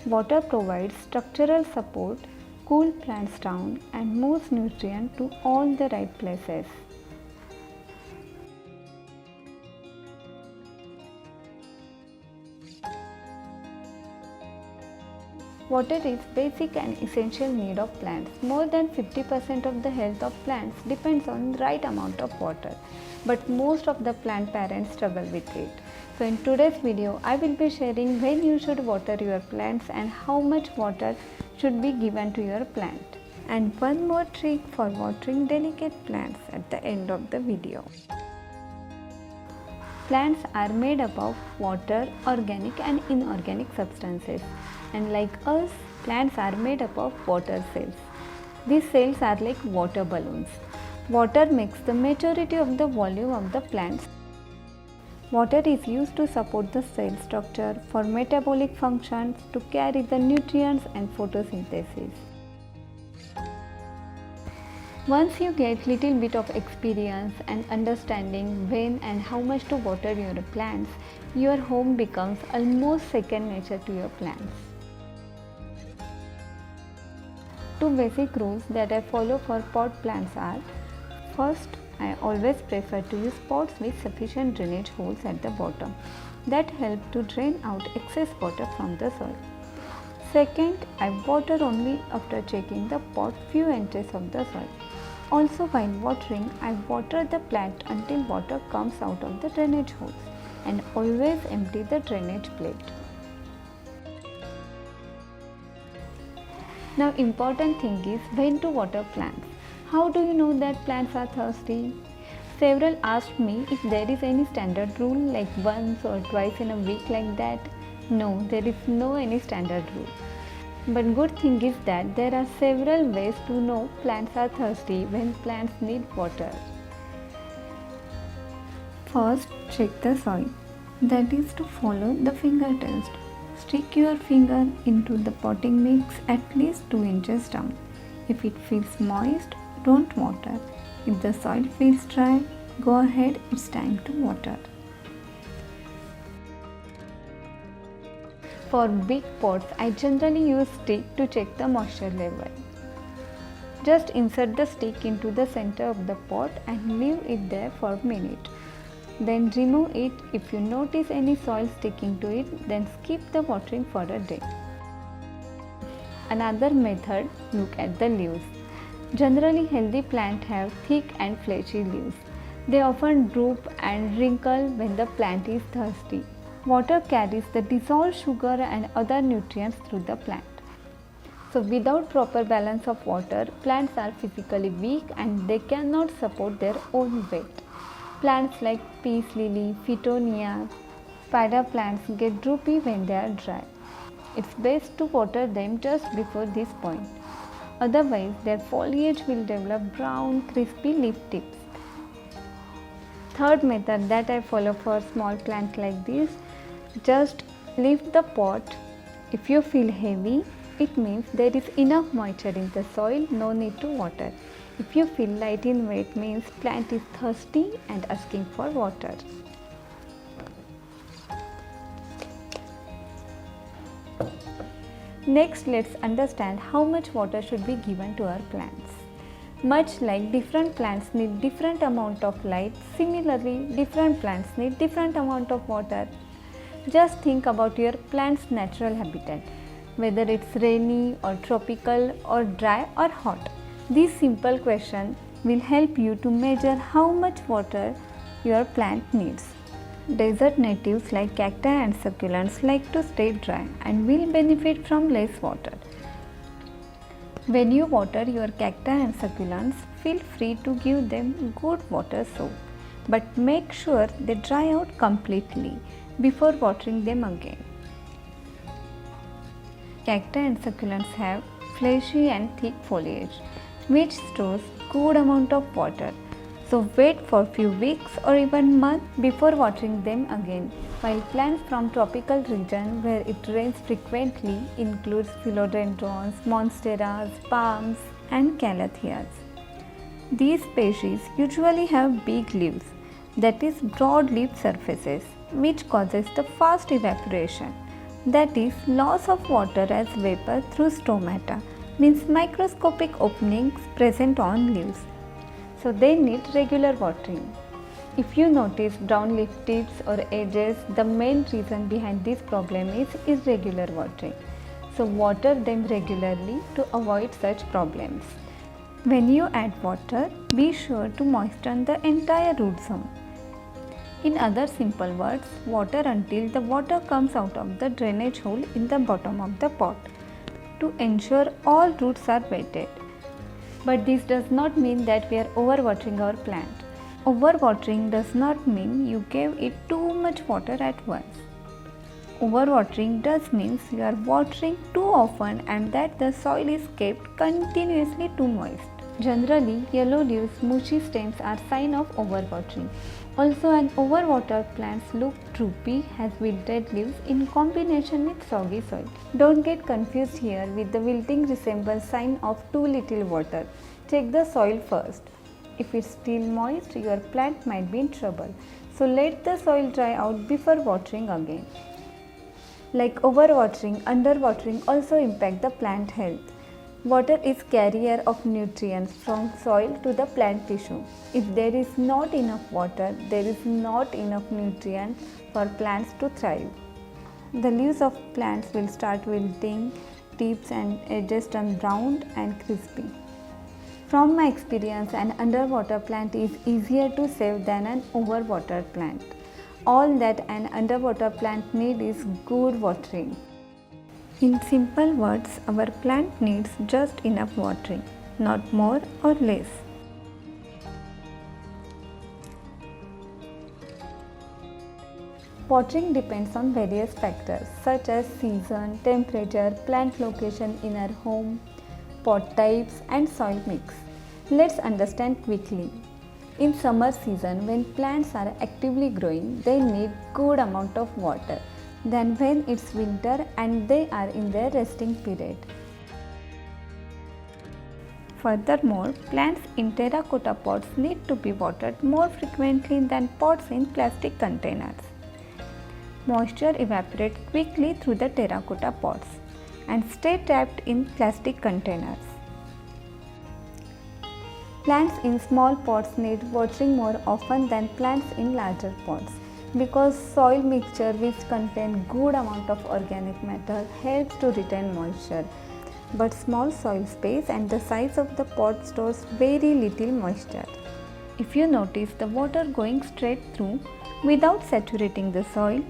Water provides structural support, cools plants down, and moves nutrients to all the right places. Water is basic and essential need of plants. More than 50% of the health of plants depends on the right amount of water, but most of the plant parents struggle with it. So in today's video, I will be sharing when you should water your plants and how much water should be given to your plant. And one more trick for watering delicate plants at the end of the video. Plants are made up of water, organic and inorganic substances, and like us, plants are made up of water cells. These cells are like water balloons. Water makes the majority of the volume of the plants. Water is used to support the cell structure, for metabolic functions, to carry the nutrients and photosynthesis. Once you get little bit of experience and understanding when and how much to water your plants, your home becomes almost second nature to your plants. Two basic rules that I follow for pot plants are: first, I always prefer to use pots with sufficient drainage holes at the bottom that help to drain out excess water from the soil. Second, I water only after checking the pot few inches of the soil. Also, while watering, I water the plant until water comes out of the drainage holes, and always empty the drainage plate. Now, important thing is when to water plants. How do you know that plants are thirsty? Several asked me if there is any standard rule like once or twice in a week like that. No, there is no any standard rule. But good thing is that there are several ways to know plants are thirsty when plants need water. First, check the soil. That is to follow the finger test. Stick your finger into the potting mix at least 2 inches down. If it feels moist, don't water. If the soil feels dry, go ahead, it's time to water. For big pots, I generally use stick to check the moisture level. Just insert the stick into the center of the pot and leave it there for a minute. Then remove it. If you notice any soil sticking to it, then skip the watering for a day. Another method, look at the leaves. Generally, healthy plants have thick and fleshy leaves. They often droop and wrinkle when the plant is thirsty. Water carries the dissolved sugar and other nutrients through the plant. So without proper balance of water, plants are physically weak and they cannot support their own weight. Plants like peace lily, Fittonia, spider plants get droopy when they are dry. It's best to water them just before this point. Otherwise, their foliage will develop brown, crispy leaf tips. Third method that I follow for small plants like this: just lift the pot. If you feel heavy, it means there is enough moisture in the soil, no need to water. If you feel light in weight, means plant is thirsty and asking for water. Next, let's understand how much water should be given to our plants. Much like different plants need different amount of light, similarly different plants need different amount of water. Just think about your plant's natural habitat, whether it's rainy or tropical or dry or hot. This simple question will help you to measure how much water your plant needs. Desert natives like cacti and succulents like to stay dry and will benefit from less water. When you water your cacti and succulents, feel free to give them good water soak, but make sure they dry out completely before watering them again. Cacti and succulents have fleshy and thick foliage, which stores good amount of water. So wait for few weeks or even months before watering them again. While plants from tropical region where it rains frequently includes philodendrons, monsteras, palms and calatheas. These species usually have big leaves, that is broad leaf surfaces, which causes the fast evaporation. That is loss of water as vapor through stomata, means microscopic openings present on leaves. So they need regular watering. If you notice brown leaf tips or edges, the main reason behind this problem is irregular watering. So water them regularly to avoid such problems. When you add water, be sure to moisten the entire root zone. In other simple words, water until the water comes out of the drainage hole in the bottom of the pot to ensure all roots are wetted. But this does not mean that we are overwatering our plant. Overwatering does not mean you gave it too much water at once. Overwatering does means you are watering too often and that the soil is kept continuously too moist. Generally, yellow leaves, mushy stems are sign of overwatering. Also, an overwatered plants look droopy, has wilted leaves in combination with soggy soil. Don't get confused here with the wilting resembles sign of too little water. Check the soil first. If it's still moist, your plant might be in trouble. So let the soil dry out before watering again. Like overwatering, underwatering also impact the plant health. Water is carrier of nutrients from soil to the plant tissue. If there is not enough water, there is not enough nutrients for plants to thrive. The leaves of plants will start wilting, tips and edges turn brown and crispy. From my experience, an underwater plant is easier to save than an overwatered plant. All that an underwater plant needs is good watering. In simple words, our plant needs just enough watering, not more or less. Watering depends on various factors such as season, temperature, plant location in our home, pot types and soil mix. Let's understand quickly. In summer season, when plants are actively growing, they need good amount of water than when it's winter and they are in their resting period. Furthermore, plants in terracotta pots need to be watered more frequently than pots in plastic containers. Moisture evaporates quickly through the terracotta pots and stay trapped in plastic containers. Plants in small pots need watering more often than plants in larger pots because soil mixture which contain good amount of organic matter helps to retain moisture. But small soil space and the size of the pot stores very little moisture. If you notice the water going straight through without saturating the soil,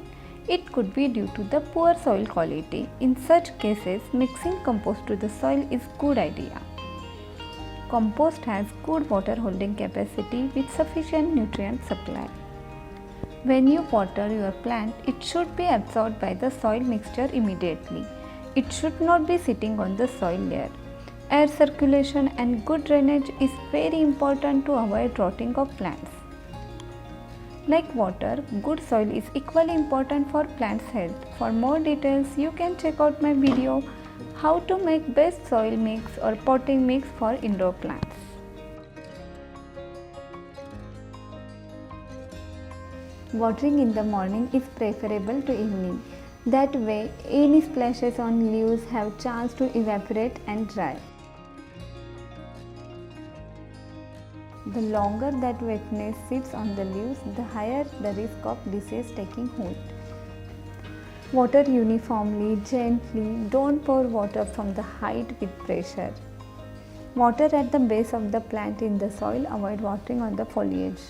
it could be due to the poor soil quality. In such cases, mixing compost to the soil is good idea. Compost has good water holding capacity with sufficient nutrient supply. When you water your plant, it should be absorbed by the soil mixture immediately. It should not be sitting on the soil layer. Air circulation and good drainage is very important to avoid rotting of plants. Like water, good soil is equally important for plants' health. For more details, you can check out my video how to make best soil mix or potting mix for indoor plants. Watering in the morning is preferable to evening. That way, any splashes on leaves have chance to evaporate and dry. The longer that wetness sits on the leaves, the higher the risk of disease taking hold. Water uniformly, gently, don't pour water from the height with pressure. Water at the base of the plant in the soil, avoid watering on the foliage.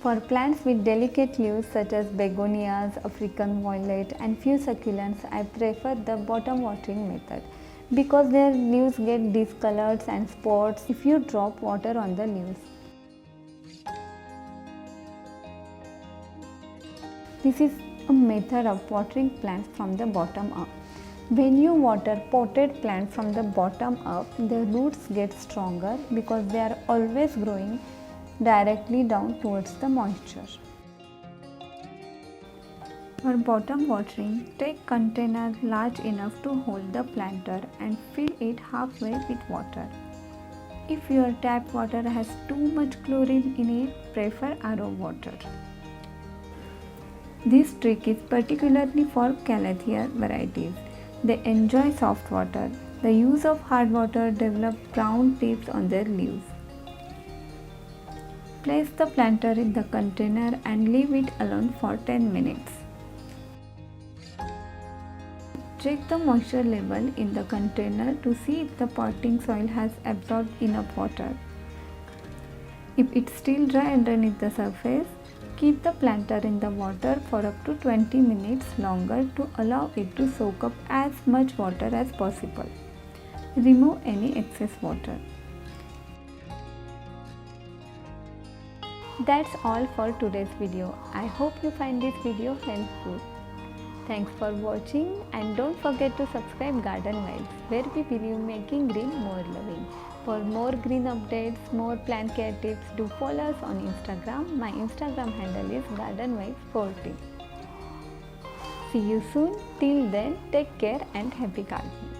For plants with delicate leaves such as begonias, African violet and few succulents, I prefer the bottom watering method because their leaves get discolored and spots if you drop water on the leaves. This is a method of watering plants from the bottom up. When you water potted plants from the bottom up, the roots get stronger because they are always growing directly down towards the moisture. For bottom watering, take container large enough to hold the planter and fill it halfway with water. If your tap water has too much chlorine in it, prefer RO water. This trick is particularly for calathea varieties. They enjoy soft water. The use of hard water develops brown tips on their leaves. Place the planter in the container and leave it alone for 10 minutes. Check the moisture level in the container to see if the potting soil has absorbed enough water. If it's still dry underneath the surface, keep the planter in the water for up to 20 minutes longer to allow it to soak up as much water as possible. Remove any excess water. That's all for today's video. I hope you find this video helpful. Thanks for watching and don't forget to subscribe Garden Vibes, where we believe making green more loving. For more green updates, more plant care tips, do follow us on Instagram. My Instagram handle is Garden Vibes 40. See you soon. Till then, take care and happy gardening.